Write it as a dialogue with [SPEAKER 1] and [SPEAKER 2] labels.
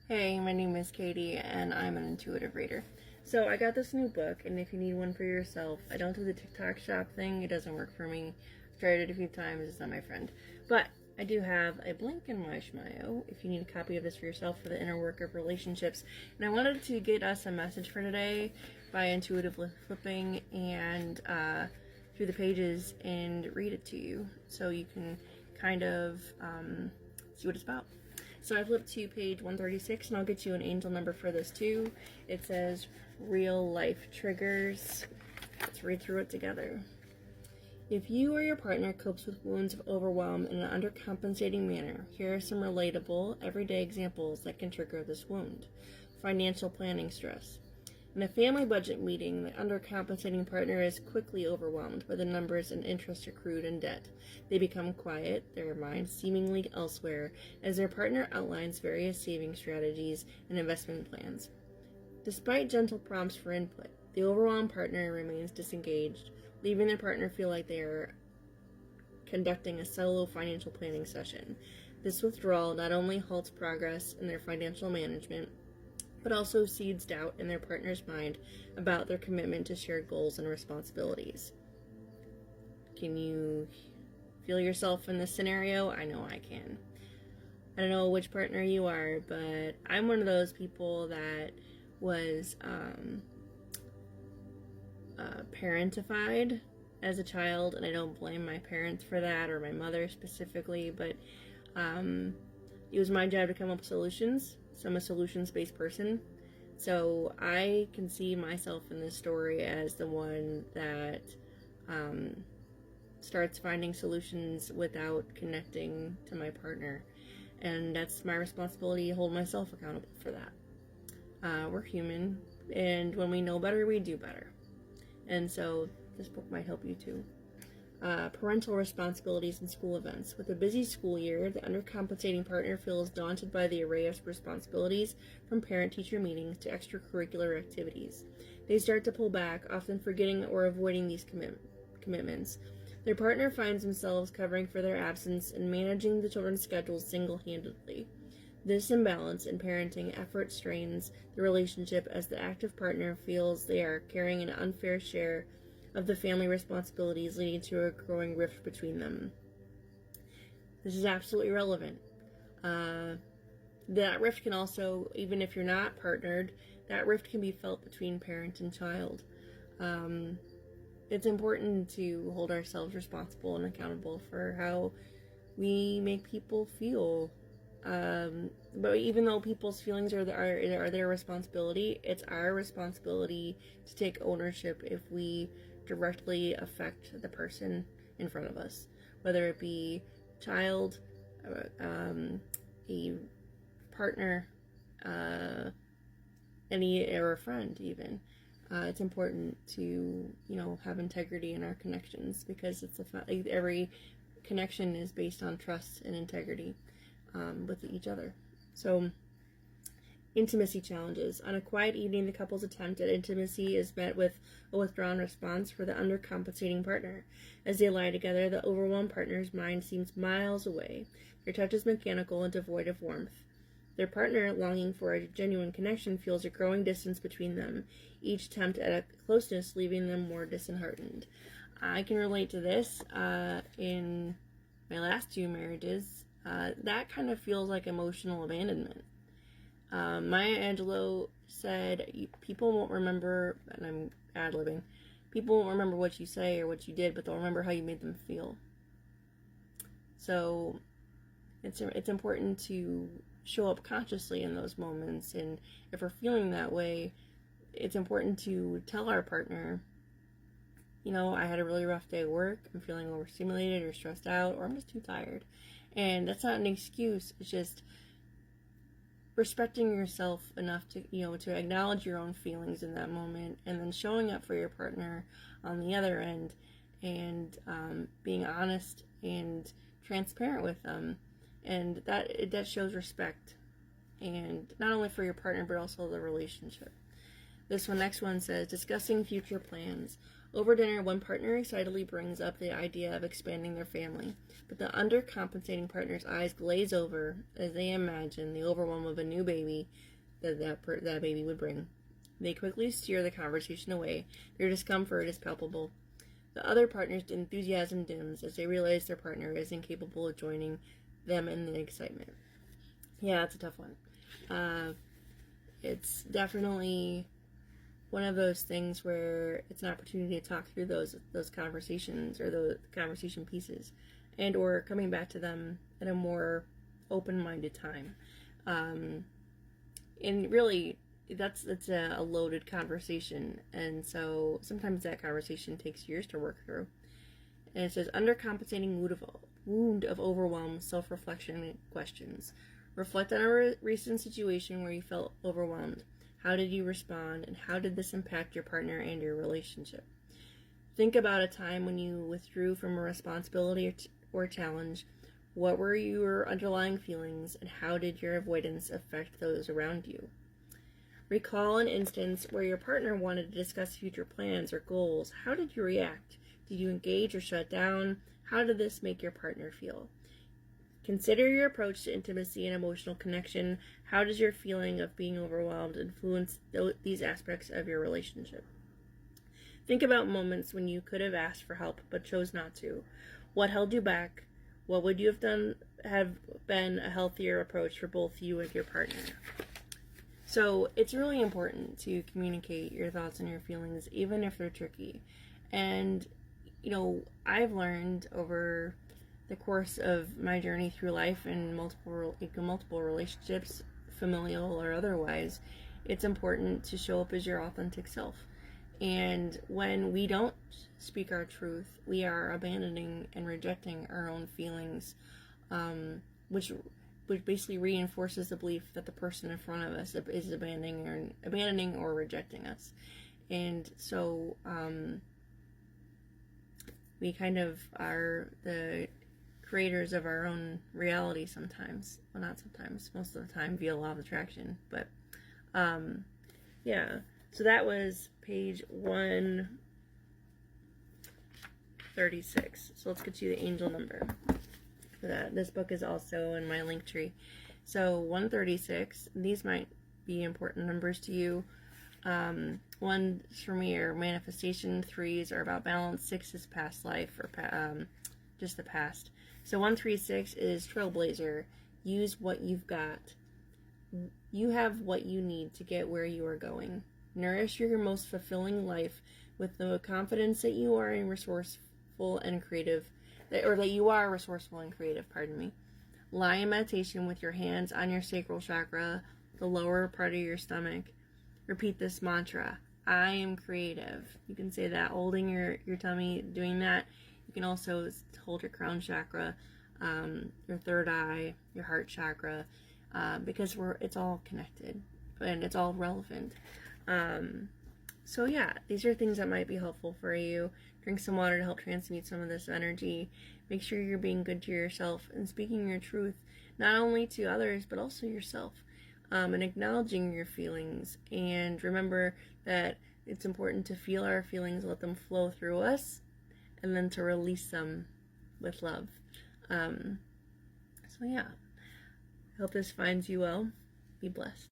[SPEAKER 1] Hey, my name is Katie, and I'm an intuitive reader. So I got this new book, and if you need one for yourself, I don't do the TikTok shop thing. It doesn't work for me. I've tried it a few times. It's not my friend. But I do have a Blink in Marshmallow if you need a copy of this for yourself for the inner work of relationships. And I wanted to get us a message for today by intuitively flipping and through the pages and read it to you so you can kind of see what it's about. So I flipped to page 136, and I'll get you an angel number for this too. It says real life triggers. Let's read through it together. If you or your partner copes with wounds of overwhelm in an undercompensating manner, here are some relatable, everyday examples that can trigger this wound. Financial planning stress. In a family budget meeting, the undercompensating partner is quickly overwhelmed by the numbers and interest accrued in debt. They become quiet, their minds seemingly elsewhere, as their partner outlines various saving strategies and investment plans. Despite gentle prompts for input, the overwhelmed partner remains disengaged, leaving their partner feel like they are conducting a solo financial planning session. This withdrawal not only halts progress in their financial management, but also seeds doubt in their partner's mind about their commitment to shared goals and responsibilities. Can you feel yourself in this scenario? I know I can. I don't know which partner you are, but I'm one of those people that was parentified as a child, and I don't blame my parents for that, or my mother specifically, but it was my job to come up with solutions. So I'm a solutions-based person. So I can see myself in this story as the one that starts finding solutions without connecting to my partner. And that's my responsibility to hold myself accountable for that. We're human, and when we know better, we do better. And so this book might help you too. Parental responsibilities and school events. With a busy school year, the undercompensating partner feels daunted by the array of responsibilities from parent-teacher meetings to extracurricular activities. They start to pull back, often forgetting or avoiding these commitments. Their partner finds themselves covering for their absence and managing the children's schedules single-handedly. This imbalance in parenting effort strains the relationship as the active partner feels they are carrying an unfair share of the family responsibilities, leading to a growing rift between them. This is absolutely relevant. That rift can also, even if you're not partnered, that rift can be felt between parent and child. It's important to hold ourselves responsible and accountable for how we make people feel. But even though people's feelings are their responsibility, it's our responsibility to take ownership if we directly affect the person in front of us, whether it be child, a partner, or a friend even. It's important to have integrity in our connections, because every connection is based on trust and integrity with each other. So, intimacy challenges. On a quiet evening, the couple's attempt at intimacy is met with a withdrawn response for the undercompensating partner. As they lie together, the overwhelmed partner's mind seems miles away. Their touch is mechanical and devoid of warmth. Their partner, longing for a genuine connection, feels a growing distance between them, each attempt at a closeness leaving them more disheartened. I can relate to this in my last 2 marriages. That kind of feels like emotional abandonment. Maya Angelou said, people won't remember, and I'm ad-libbing, people won't remember what you say or what you did, but they'll remember how you made them feel. So it's important to show up consciously in those moments, and if we're feeling that way, it's important to tell our partner, I had a really rough day at work, I'm feeling overstimulated or stressed out, or I'm just too tired. And that's not an excuse, it's just respecting yourself enough to to acknowledge your own feelings in that moment, and then showing up for your partner on the other end, and being honest and transparent with them, and that shows respect, and not only for your partner but also the relationship. Next one says discussing future plans. Over dinner, one partner excitedly brings up the idea of expanding their family, but the undercompensating partner's eyes glaze over as they imagine the overwhelm of a new baby that baby would bring. They quickly steer the conversation away. Their discomfort is palpable. The other partner's enthusiasm dims as they realize their partner is incapable of joining them in the excitement. Yeah, it's a tough one. It's definitely one of those things where it's an opportunity to talk through those conversations or those conversation pieces, and or coming back to them at a more open-minded time. And really, that's a loaded conversation, and so sometimes that conversation takes years to work through. And it says, undercompensating wound of overwhelm, self-reflection questions. Reflect on a recent situation where you felt overwhelmed. How did you respond, and how did this impact your partner and your relationship? Think about a time when you withdrew from a responsibility or challenge. What were your underlying feelings, and how did your avoidance affect those around you? Recall an instance where your partner wanted to discuss future plans or goals. How did you react? Did you engage or shut down? How did this make your partner feel? Consider your approach to intimacy and emotional connection. How does your feeling of being overwhelmed influence these aspects of your relationship? Think about moments when you could have asked for help but chose not to. What held you back? What would you have been a healthier approach for both you and your partner? So it's really important to communicate your thoughts and your feelings, even if they're tricky. And, I've learned over the course of my journey through life and multiple relationships, familial or otherwise, it's important to show up as your authentic self. And when we don't speak our truth, we are abandoning and rejecting our own feelings, which basically reinforces the belief that the person in front of us is abandoning or rejecting us. And so we kind of are the creators of our own reality sometimes. Well, not sometimes, most of the time via law of attraction. But yeah, so that was page 136. So let's get you the angel number for that. This book is also in my link tree. So 136, these might be important numbers to you. 1 for me are manifestation, 3s are about balance, 6 is past life or just the past. So 136 is trailblazer. Use what you've got. You have what you need to get where you are going. Nourish your most fulfilling life with the confidence that you are resourceful and creative, that you are resourceful and creative, pardon me. Lie in meditation with your hands on your sacral chakra, the lower part of your stomach. Repeat this mantra: I am creative. You can say that holding your tummy, doing that. You can also hold your crown chakra, your third eye, your heart chakra, because it's all connected and it's all relevant. So yeah, these are things that might be helpful for you. Drink some water to help transmute some of this energy. Make sure you're being good to yourself and speaking your truth, not only to others, but also yourself, and acknowledging your feelings. And remember that it's important to feel our feelings, let them flow through us, and then to release them with love. So yeah, I hope this finds you well. Be blessed.